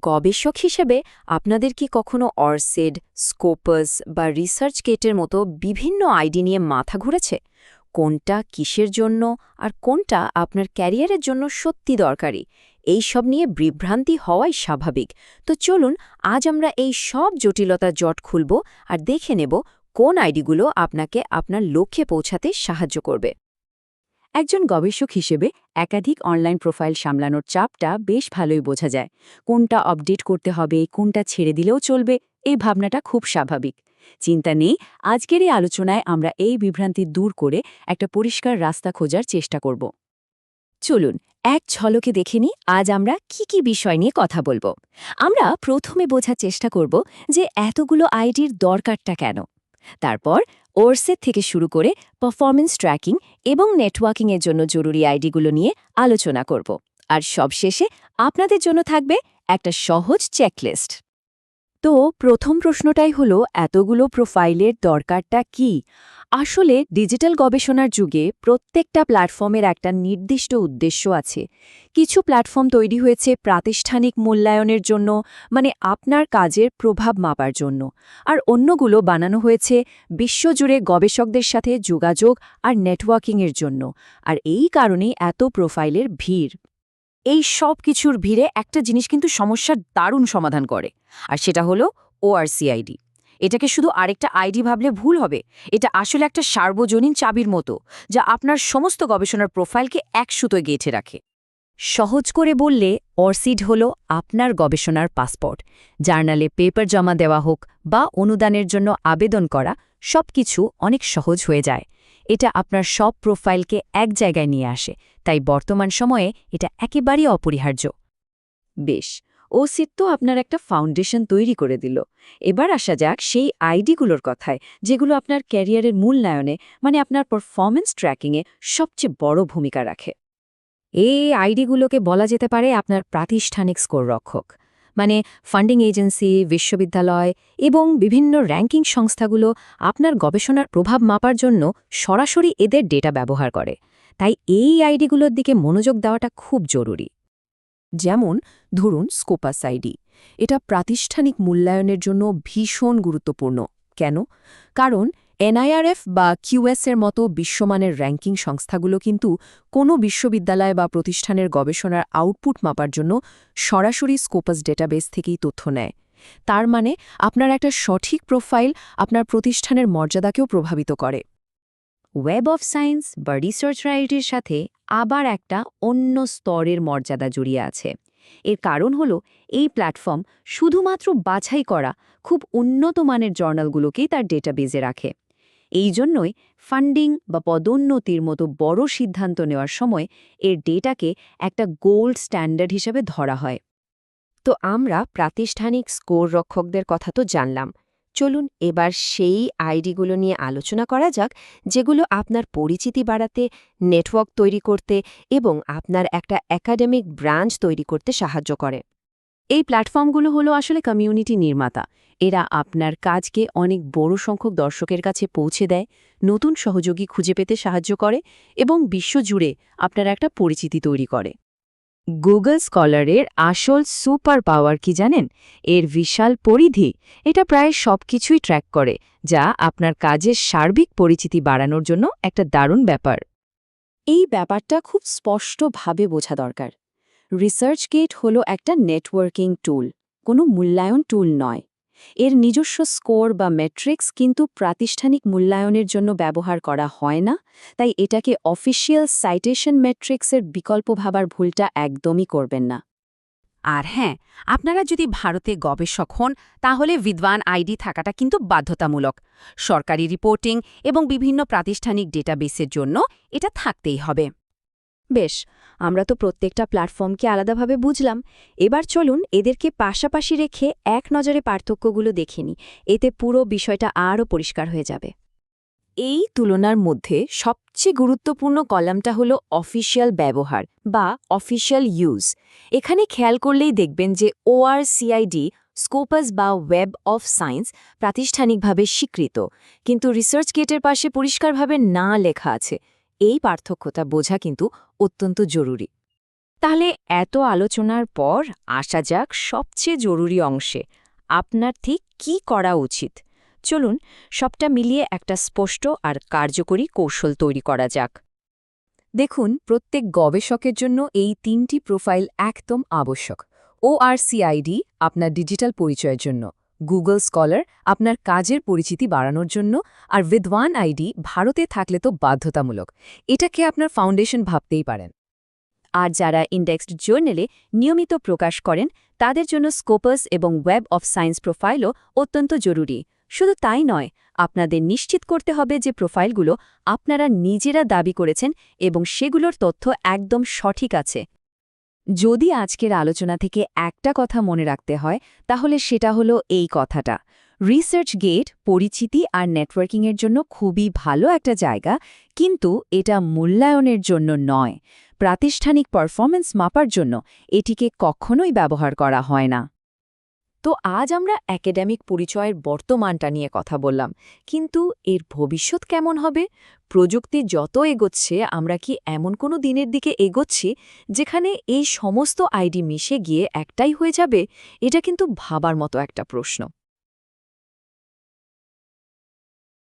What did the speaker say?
গবেষক হিসেবে আপনাদের কি কখনো অর্সিড, স্কোপাস বা রিসার্চগেটের মতো বিভিন্ন আইডি নিয়ে মাথা ঘুরেছে? কোনটা কিসের জন্য আর কোনটা আপনার ক্যারিয়ারের জন্য সত্যি দরকারি, এই সব নিয়ে বিভ্রান্তি হওয়াই স্বাভাবিক। তো চলুন আজ আমরা এই সব জটিলতা জট খুলব আর দেখে নেব কোন আইডিগুলো আপনাকে আপনার লক্ষ্যে পৌঁছাতে সাহায্য করবে। একজন গবেষক হিসেবে একাধিক অনলাইন প্রোফাইল সামলানোর চাপটা বেশ ভালোই বোঝা যায়। কোনটা আপডেট করতে হবে, কোনটা ছেড়ে দিলেও চলবে, এই ভাবনাটা খুব স্বাভাবিক। চিন্তা নেই, আজকের এই আলোচনায় আমরা এই বিভ্রান্তি দূর করে একটা পরিষ্কার রাস্তা খোঁজার চেষ্টা করব। চলুন এক ঝলকে দেখে নিই আজ আমরা কি বিষয় নিয়ে কথা বলবো। আমরা প্রথমে বোঝার চেষ্টা করব যে এতগুলো আইডির দরকারটা কেন। তারপর ওরসেট থেকে শুরু করে পারফরমেন্স ট্র্যাকিং এবং নেটওয়ার্কিংয়ের জন্য জরুরি আইডিগুলো নিয়ে আলোচনা করব। আর সবশেষে আপনাদের জন্য থাকবে একটা সহজ চেকলিস্ট। তো প্রথম প্রশ্নটাই হলো, এতগুলো প্রোফাইলের দরকারটা কি? আসলে ডিজিটাল গবেষণার যুগে প্রত্যেকটা প্ল্যাটফর্মের একটা নির্দিষ্ট উদ্দেশ্য আছে। কিছু প্ল্যাটফর্ম তৈরি হয়েছে প্রাতিষ্ঠানিক মূল্যায়নের জন্য, মানে আপনার কাজের প্রভাব মাপার জন্য, আর অন্যগুলো বানানো হয়েছে বিশ্বজুড়ে গবেষকদের সাথে যোগাযোগ আর নেটওয়ার্কিংয়ের জন্য। আর এই কারণেই এত প্রোফাইলের ভিড়। এই সব কিছুর ভিড়ে একটা জিনিস কিন্তু সমস্যার দারুণ সমাধান করে, আর সেটা হলো ওআরসিআইডি। এটাকে শুধু আরেকটা আইডি ভাবলে ভুল হবে। এটা আসলে একটা সার্বজনীন চাবির মতো, যা আপনার সমস্ত গবেষণার প্রোফাইলকে এক সুতোয় গেঁথে রাখে। সহজ করে বললে, অর্সিড হল আপনার গবেষণার পাসপোর্ট। জার্নালে পেপার জমা দেওয়া হোক বা অনুদানের জন্য আবেদন করা, সবকিছু অনেক সহজ হয়ে যায়। এটা আপনার সব প্রোফাইলকে এক জায়গায় নিয়ে আসে, তাই বর্তমান সময়ে এটা একেবারেই অপরিহার্য। বেশ, ওসিড তো আপনার একটা ফাউন্ডেশন তৈরি করে দিল। এবার আসা যাক সেই আইডিগুলোর কথায়, যেগুলো আপনার ক্যারিয়ারের মূল্যায়নে, মানে আপনার পারফরমেন্স ট্র্যাকিংয়ে সবচেয়ে বড় ভূমিকা রাখে। এই আইডিগুলোকে বলা যেতে পারে আপনার প্রাতিষ্ঠানিক স্কোর রক্ষক। মানে ফান্ডিং এজেন্সি, বিশ্ববিদ্যালয় এবং বিভিন্ন র্যাঙ্কিং সংস্থাগুলো আপনার গবেষণার প্রভাব মাপার জন্য সরাসরি এদের ডেটা ব্যবহার করে। তাই এই আইডিগুলোর দিকে মনোযোগ দেওয়াটা খুব জরুরি। যেমন ধরুন স্কোপাস আইডি, এটা প্রাতিষ্ঠানিক মূল্যায়নের জন্য ভীষণ গুরুত্বপূর্ণ। কেন? কারণ এনআইআরএফ বা কিউএস এর মতো বিশ্বমানের র্যাঙ্কিং সংস্থাগুলো কিন্তু কোনো বিশ্ববিদ্যালয় বা প্রতিষ্ঠানের গবেষণার আউটপুট মাপার জন্য সরাসরি স্কোপাস ডেটাবেস থেকেই তথ্য নেয়। তার মানে আপনার একটা সঠিক প্রোফাইল আপনার প্রতিষ্ঠানের মর্যাদাকেও প্রভাবিত করে। ওয়েব অফ সায়েন্স বা রিসার্চ রাইটের সাথে আবার একটা অন্য স্তরের মর্যাদা জড়িয়ে আছে। এর কারণ হল, এই প্ল্যাটফর্ম শুধুমাত্র বাছাই করা খুব উন্নত মানের জার্নালগুলোকেই তার ডেটাবেজে রাখে। এই জন্যই ফান্ডিং বা পদোন্নতির মতো বড় সিদ্ধান্ত নেওয়ার সময় এর ডেটাকে একটা গোল্ড স্ট্যান্ডার্ড হিসেবে ধরা হয়। তো আমরা প্রাতিষ্ঠানিক স্কোর রক্ষকদের কথা তো জানলাম। চলুন এবার সেই আইডিগুলো নিয়ে আলোচনা করা যাক, যেগুলো আপনার পরিচিতি বাড়াতে, নেটওয়ার্ক তৈরি করতে এবং আপনার একটা একাডেমিক ব্রাঞ্চ তৈরি করতে সাহায্য করে। এই প্ল্যাটফর্মগুলো হলো আসলে কমিউনিটি নির্মাতা। এরা আপনার কাজকে অনেক বড় সংখ্যক দর্শকের কাছে পৌঁছে দেয়, নতুন সহযোগী খুঁজে পেতে সাহায্য করে এবং বিশ্বজুড়ে আপনার একটা পরিচিতি তৈরি করে। গুগল স্কলারের আসল সুপার পাওয়ার কি জানেন? এর বিশাল পরিধি। এটা প্রায় সবকিছুই ট্র্যাক করে, যা আপনার কাজের সার্বিক পরিচিতি বাড়ানোর জন্য একটা দারুণ ব্যাপার। এই ব্যাপারটা খুব স্পষ্টভাবে বোঝা দরকার। রিসার্চগেট হলো একটা নেটওয়ার্কিং টুল, কোনো মূল্যায়ন টুল নয়। এর নিজস্ব স্কোর বা মেট্রিক্স কিন্তু প্রাতিষ্ঠানিক মূল্যায়নের জন্য ব্যবহার করা হয় না, তাই এটাকে অফিসিয়াল সাইটেশন মেট্রিক্সের বিকল্প ভাবার ভুলটা একদমই করবেন না। আর হ্যাঁ, আপনারা যদি ভারতে গবেষক হন, তাহলে বিদ্বান আইডি থাকাটা কিন্তু বাধ্যতামূলক। সরকারি রিপোর্টিং এবং বিভিন্ন প্রাতিষ্ঠানিক ডেটাবেসের জন্য এটা থাকতেই হবে। বেশ, আমরা তো প্রত্যেকটা প্ল্যাটফর্মকে আলাদাভাবে বুঝলাম। এবার চলুন এদেরকে পাশাপাশি রেখে এক নজরে পার্থক্যগুলো দেখে নিই। এতে পুরো বিষয়টা আরও পরিষ্কার হয়ে যাবে। এই তুলনার মধ্যে সবচেয়ে গুরুত্বপূর্ণ কলামটা হলো অফিসিয়াল ব্যবহার বা অফিসিয়াল ইউজ। এখানে খেয়াল করলেই দেখবেন যে ওআরসিআইডি, স্কোপাস বা ওয়েব অফ সায়েন্স প্রাতিষ্ঠানিকভাবে স্বীকৃত, কিন্তু রিসার্চগেটের পাশে পরিষ্কারভাবে না লেখা আছে। এই পার্থক্যটা বোঝা কিন্তু অত্যন্ত জরুরি। তাহলে এত আলোচনার পর আসা যাক সবচেয়ে জরুরি অংশে, আপনার ঠিক কী করা উচিত। চলুন সবটা মিলিয়ে একটা স্পষ্ট আর কার্যকরী কৌশল তৈরি করা যাক। দেখুন, প্রত্যেক গবেষকের জন্য এই 3টি প্রোফাইল একদম আবশ্যক। ORCID আপনার ডিজিটাল পরিচয়ের জন্য, গুগল স্কলার আপনার কাজের পরিচিতি বাড়ানোর জন্য, আর বিদ্বান আইডি ভারতে থাকলে তো বাধ্যতামূলক। এটাকে আপনার ফাউন্ডেশন ভাবতেই পারেন। আর যারা ইন্ডেক্সড জার্নালে নিয়মিত প্রকাশ করেন তাদের জন্য স্কোপাস এবং ওয়েব অফ সায়েন্স প্রোফাইলও অত্যন্ত জরুরি। শুধু তাই নয়, আপনাদের নিশ্চিত করতে হবে যে প্রোফাইলগুলো আপনারা নিজেরা দাবি করেছেন এবং সেগুলোর তথ্য একদম সঠিক আছে। যদি আজকের আলোচনা থেকে একটা কথা মনে রাখতে হয় তাহলে সেটা হলো এই কথাটা: রিসার্চ গেট পরিচিতি আর নেটওয়ার্কিংয়ের জন্য খুবই ভালো একটা জায়গা, কিন্তু এটা মূল্যায়নের জন্য নয়। প্রাতিষ্ঠানিক পারফরম্যান্স মাপার জন্য এটিকে কখনোই ব্যবহার করা হয় না। তো আজ আমরা একাডেমিক পরিচয়ের বর্তমানটা নিয়ে কথা বললাম, কিন্তু এর ভবিষ্যৎ কেমন হবে? প্রযুক্তি যত এগোচ্ছে, আমরা কি এমন কোনো দিনের দিকে এগোচ্ছি যেখানে এই সমস্ত আইডি মিশে গিয়ে একটাই হয়ে যাবে? এটা কিন্তু ভাবার মতো একটা প্রশ্ন।